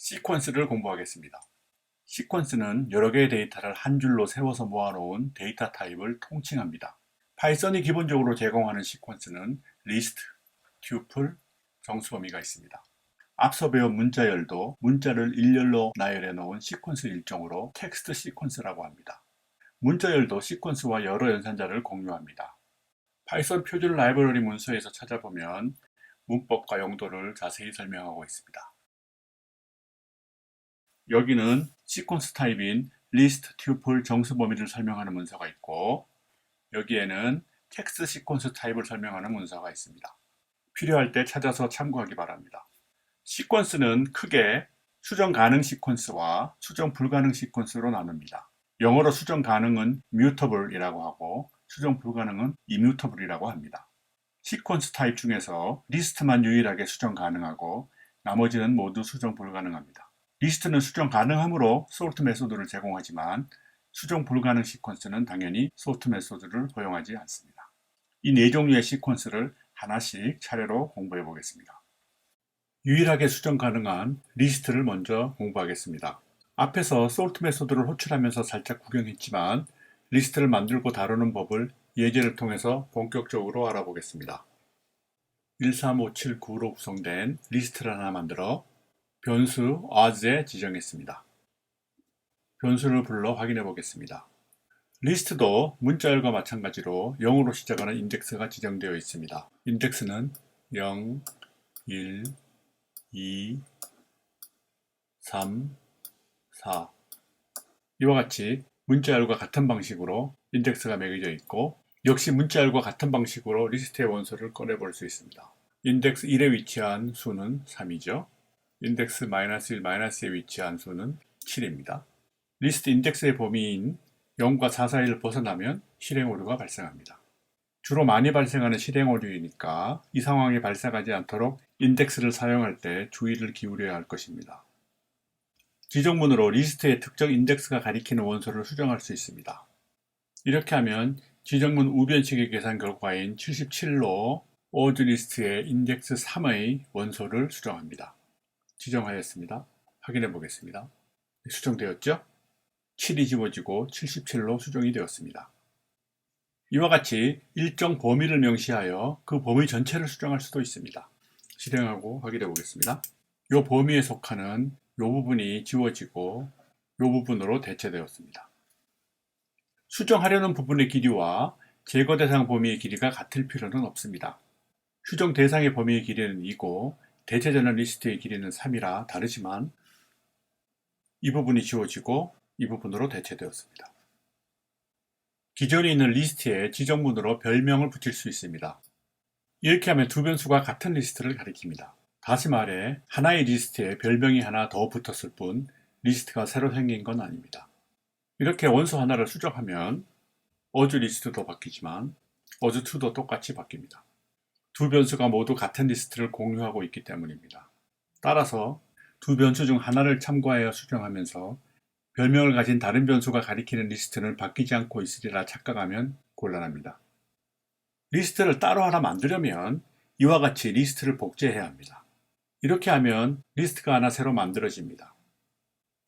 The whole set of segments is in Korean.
시퀀스를 공부하겠습니다. 시퀀스는 여러 개의 데이터를 한 줄로 세워서 모아놓은 데이터 타입을 통칭합니다. 파이썬이 기본적으로 제공하는 시퀀스는 리스트, 튜플, 정수범위가 있습니다. 앞서 배운 문자열도 문자를 일렬로 나열해 놓은 시퀀스 일종으로 텍스트 시퀀스라고 합니다. 문자열도 시퀀스와 여러 연산자를 공유합니다. 파이썬 표준 라이브러리 문서에서 찾아보면 문법과 용도를 자세히 설명하고 있습니다. 여기는 시퀀스 타입인 리스트, 튜플, 정수 범위를 설명하는 문서가 있고, 여기에는 텍스트 시퀀스 타입을 설명하는 문서가 있습니다. 필요할 때 찾아서 참고하기 바랍니다. 시퀀스는 크게 수정 가능 시퀀스와 수정 불가능 시퀀스로 나눕니다. 영어로 수정 가능은 mutable이라고 하고 수정 불가능은 immutable이라고 합니다. 시퀀스 타입 중에서 리스트만 유일하게 수정 가능하고 나머지는 모두 수정 불가능합니다. 리스트는 수정 가능하므로 소트 메소드를 제공하지만 수정 불가능 시퀀스는 당연히 소트 메소드를 허용하지 않습니다. 이 네 종류의 시퀀스를 하나씩 차례로 공부해 보겠습니다. 유일하게 수정 가능한 리스트를 먼저 공부하겠습니다. 앞에서 소트 메소드를 호출하면서 살짝 구경했지만 리스트를 만들고 다루는 법을 예제를 통해서 본격적으로 알아보겠습니다. 13579로 구성된 리스트를 하나 만들어 변수 as에 지정했습니다. 변수를 불러 확인해 보겠습니다. 리스트도 문자열과 마찬가지로 0으로 시작하는 인덱스가 지정되어 있습니다. 인덱스는 0, 1, 2, 3, 4 이와 같이 문자열과 같은 방식으로 인덱스가 매겨져 있고, 역시 문자열과 같은 방식으로 리스트의 원소를 꺼내 볼 수 있습니다. 인덱스 1에 위치한 수는 3이죠. 인덱스 -1, -2에 위치한 수는 7입니다. 리스트 인덱스의 범위인 0과 4 사이를 벗어나면 실행 오류가 발생합니다. 주로 많이 발생하는 실행 오류이니까 이 상황이 발생하지 않도록 인덱스를 사용할 때 주의를 기울여야 할 것입니다. 지정문으로 리스트의 특정 인덱스가 가리키는 원소를 수정할 수 있습니다. 이렇게 하면 지정문 우변식의 계산 결과인 77로 orgList의 인덱스 3의 원소를 수정합니다. 지정하였습니다. 확인해 보겠습니다. 수정되었죠? 7이 지워지고 77로 수정이 되었습니다. 이와 같이 일정 범위를 명시하여 그 범위 전체를 수정할 수도 있습니다. 실행하고 확인해 보겠습니다. 이 범위에 속하는 이 부분이 지워지고 이 부분으로 대체되었습니다. 수정하려는 부분의 길이와 제거 대상 범위의 길이가 같을 필요는 없습니다. 수정 대상의 범위의 길이는 2고 대체되는 리스트의 길이는 3이라 다르지만 이 부분이 지워지고 이 부분으로 대체되었습니다. 기존에 있는 리스트에 지정문으로 별명을 붙일 수 있습니다. 이렇게 하면 두 변수가 같은 리스트를 가리킵니다. 다시 말해 하나의 리스트에 별명이 하나 더 붙었을 뿐 리스트가 새로 생긴 건 아닙니다. 이렇게 원소 하나를 수정하면 orgList도 바뀌지만 org2도 똑같이 바뀝니다. 두 변수가 모두 같은 리스트를 공유하고 있기 때문입니다. 따라서 두 변수 중 하나를 참고하여 수정하면서 별명을 가진 다른 변수가 가리키는 리스트는 바뀌지 않고 있으리라 착각하면 곤란합니다. 리스트를 따로 하나 만들려면 이와 같이 리스트를 복제해야 합니다. 이렇게 하면 리스트가 하나 새로 만들어집니다.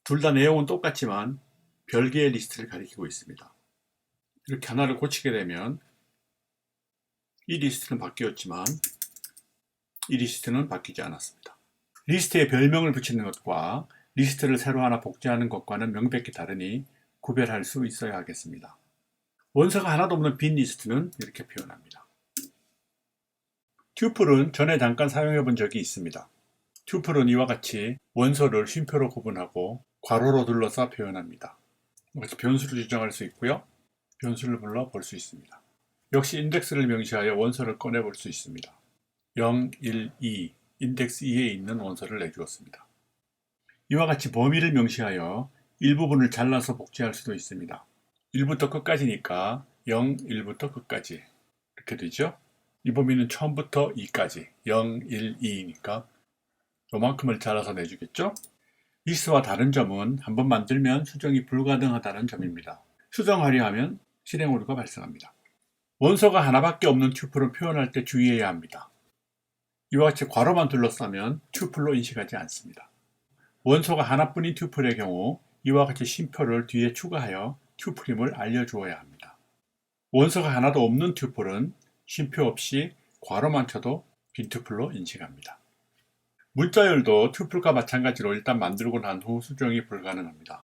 둘 다 내용은 똑같지만 별개의 리스트를 가리키고 있습니다. 이렇게 하나를 고치게 되면 이 리스트는 바뀌었지만 이 리스트는 바뀌지 않았습니다. 리스트에 별명을 붙이는 것과 리스트를 새로 하나 복제하는 것과는 명백히 다르니 구별할 수 있어야 하겠습니다. 원소가 하나도 없는 빈 리스트는 이렇게 표현합니다. 튜플은 전에 잠깐 사용해 본 적이 있습니다. 튜플은 이와 같이 원소를 쉼표로 구분하고 괄호로 둘러싸 표현합니다. 그래서 변수를 지정할 수 있고요. 변수를 불러 볼 수 있습니다. 역시 인덱스를 명시하여 원소를 꺼내 볼 수 있습니다. 0, 1, 2 인덱스 2에 있는 원소를 내주었습니다. 이와 같이 범위를 명시하여 일부분을 잘라서 복제할 수도 있습니다. 1부터 끝까지니까 0, 1부터 끝까지 이렇게 되죠. 이 범위는 처음부터 2까지 0, 1, 2이니까 요만큼을 잘라서 내주겠죠. 리스트와 다른 점은 한번 만들면 수정이 불가능하다는 점입니다. 수정하려 하면 실행 오류가 발생합니다. 원소가 하나밖에 없는 튜플을 표현할 때 주의해야 합니다. 이와 같이 괄호만 둘러싸면 튜플로 인식하지 않습니다. 원소가 하나뿐인 튜플의 경우 이와 같이 쉼표를 뒤에 추가하여 튜플임을 알려주어야 합니다. 원소가 하나도 없는 튜플은 쉼표 없이 괄호만 쳐도 빈 튜플로 인식합니다. 문자열도 튜플과 마찬가지로 일단 만들고 난 후 수정이 불가능합니다.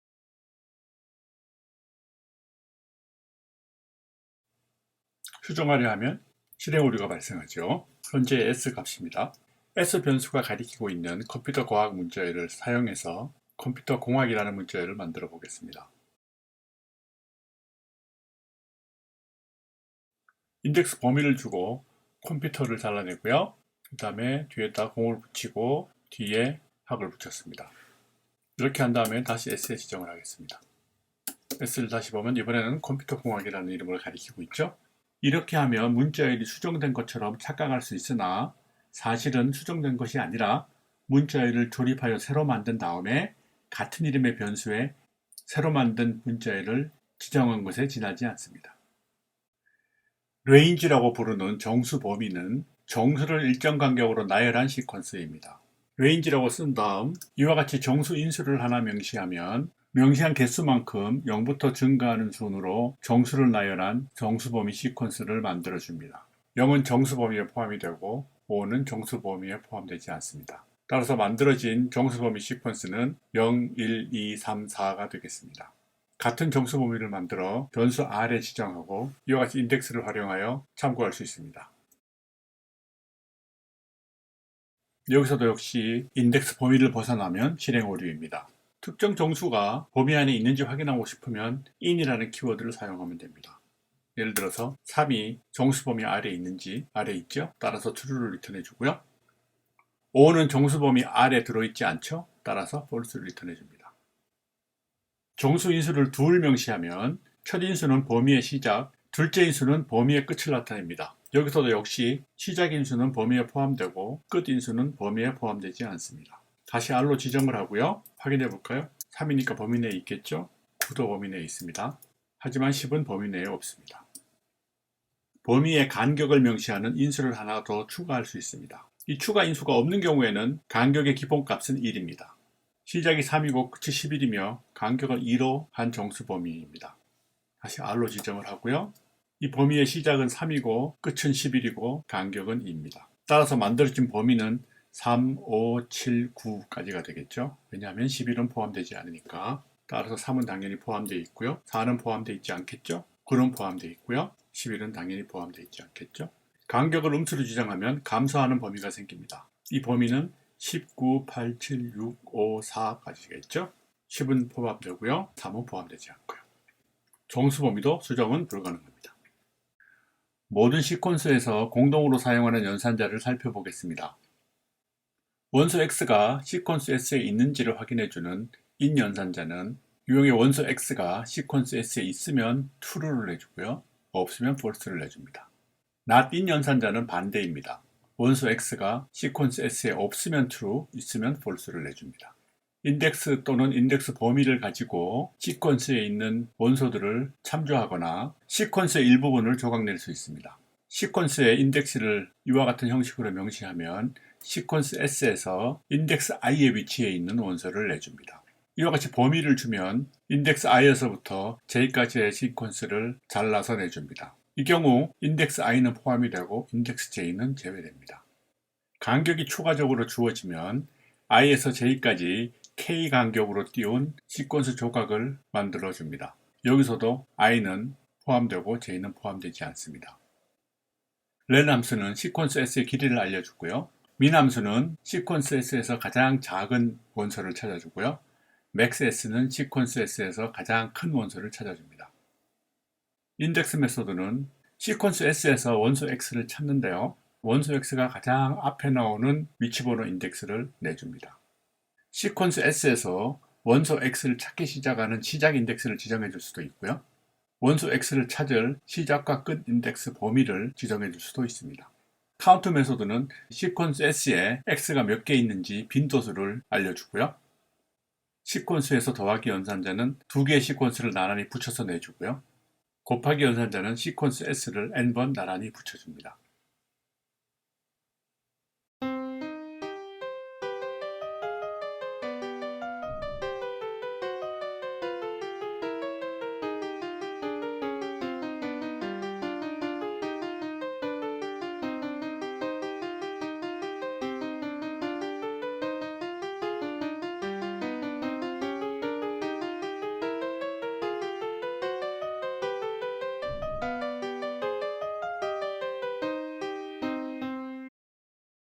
수정하려 하면 실행 오류가 발생하죠. 현재 S 값입니다. S 변수가 가리키고 있는 컴퓨터 과학 문자열을 사용해서 컴퓨터 공학이라는 문자열을 만들어 보겠습니다. 인덱스 범위를 주고 컴퓨터를 잘라내고요. 그 다음에 뒤에다 공을 붙이고 뒤에 학을 붙였습니다. 이렇게 한 다음에 다시 S에 지정을 하겠습니다. S를 다시 보면 이번에는 컴퓨터 공학이라는 이름을 가리키고 있죠. 이렇게 하면 문자열이 수정된 것처럼 착각할 수 있으나 사실은 수정된 것이 아니라 문자열을 조립하여 새로 만든 다음에 같은 이름의 변수에 새로 만든 문자열을 지정한 것에 지나지 않습니다. 레인지라고 부르는 정수 범위는 정수를 일정 간격으로 나열한 시퀀스입니다. 레인지라고 쓴 다음 이와 같이 정수 인수를 하나 명시하면 명시한 개수만큼 0부터 증가하는 순으로 정수를 나열한 정수 범위 시퀀스를 만들어줍니다. 0은 정수 범위에 포함이 되고 5는 정수 범위에 포함되지 않습니다. 따라서 만들어진 정수 범위 시퀀스는 0, 1, 2, 3, 4가 되겠습니다. 같은 정수 범위를 만들어 변수 R에 지정하고 이와 같이 인덱스를 활용하여 참고할 수 있습니다. 여기서도 역시 인덱스 범위를 벗어나면 실행 오류입니다. 특정 정수가 범위 안에 있는지 확인하고 싶으면 in이라는 키워드를 사용하면 됩니다. 예를 들어서 3이 정수 범위 R에 있는지 R에 있죠? 따라서 true를 리턴해 주고요. 5는 정수 범위 R에 들어있지 않죠? 따라서 false를 리턴해 줍니다. 정수 인수를 둘 명시하면 첫 인수는 범위의 시작, 둘째 인수는 범위의 끝을 나타냅니다. 여기서도 역시 시작 인수는 범위에 포함되고 끝 인수는 범위에 포함되지 않습니다. 다시 R로 지정을 하고요. 확인해 볼까요? 3이니까 범위 내에 있겠죠? 9도 범위 내에 있습니다. 하지만 10은 범위 내에 없습니다. 범위의 간격을 명시하는 인수를 하나 더 추가할 수 있습니다. 이 추가 인수가 없는 경우에는 간격의 기본값은 1입니다. 시작이 3이고 끝이 11이며 간격을 2로 한 정수 범위입니다. 다시 R로 지정을 하고요. 이 범위의 시작은 3이고 끝은 11이고 간격은 2입니다. 따라서 만들어진 범위는 3, 5, 7, 9까지가 되겠죠. 왜냐하면 11은 포함되지 않으니까. 따라서 3은 당연히 포함되어 있고요. 4는 포함되어 있지 않겠죠. 9는 포함되어 있고요. 11은 당연히 포함되어 있지 않겠죠. 간격을 음수로 지정하면 감소하는 범위가 생깁니다. 이 범위는 19, 8, 7, 6, 5, 4까지겠죠. 10은 포함되고요. 3은 포함되지 않고요. 정수 범위도 수정은 불가능합니다. 모든 시퀀스에서 공동으로 사용하는 연산자를 살펴보겠습니다. 원소 X가 시퀀스 S에 있는지를 확인해주는 in 연산자는 유형의 원소 X가 시퀀스 S에 있으면 true를 내주고요. 없으면 false를 내줍니다. not in 연산자는 반대입니다. 원소 X가 시퀀스 S에 없으면 true, 있으면 false를 내줍니다. 인덱스 또는 인덱스 범위를 가지고 시퀀스에 있는 원소들을 참조하거나 시퀀스의 일부분을 조각낼 수 있습니다. 시퀀스의 인덱스를 이와 같은 형식으로 명시하면 시퀀스 S에서 인덱스 I의 위치에 있는 원소를 내줍니다. 이와 같이 범위를 주면 인덱스 I에서부터 J까지의 시퀀스를 잘라서 내줍니다. 이 경우 인덱스 I는 포함이 되고 인덱스 J는 제외됩니다. 간격이 추가적으로 주어지면 I에서 J까지 K 간격으로 띄운 시퀀스 조각을 만들어줍니다. 여기서도 I는 포함되고 J는 포함되지 않습니다. len 함수는 시퀀스 S의 길이를 알려주고요. min 함수는 시퀀스 S에서 가장 작은 원소를 찾아주고요. max S는 시퀀스 S에서 가장 큰 원소를 찾아줍니다. 인덱스 메소드는 시퀀스 S에서 원소 X를 찾는데요. 원소 X가 가장 앞에 나오는 위치번호 인덱스를 내줍니다. 시퀀스 S에서 원소 X를 찾기 시작하는 시작 인덱스를 지정해 줄 수도 있고요. 원소 X를 찾을 시작과 끝 인덱스 범위를 지정해 줄 수도 있습니다. 카운트 메소드는 시퀀스 S에 X가 몇 개 있는지 빈도수를 알려주고요. 시퀀스에서 더하기 연산자는 두 개의 시퀀스를 나란히 붙여서 내주고요. 곱하기 연산자는 시퀀스 S를 n번 나란히 붙여줍니다.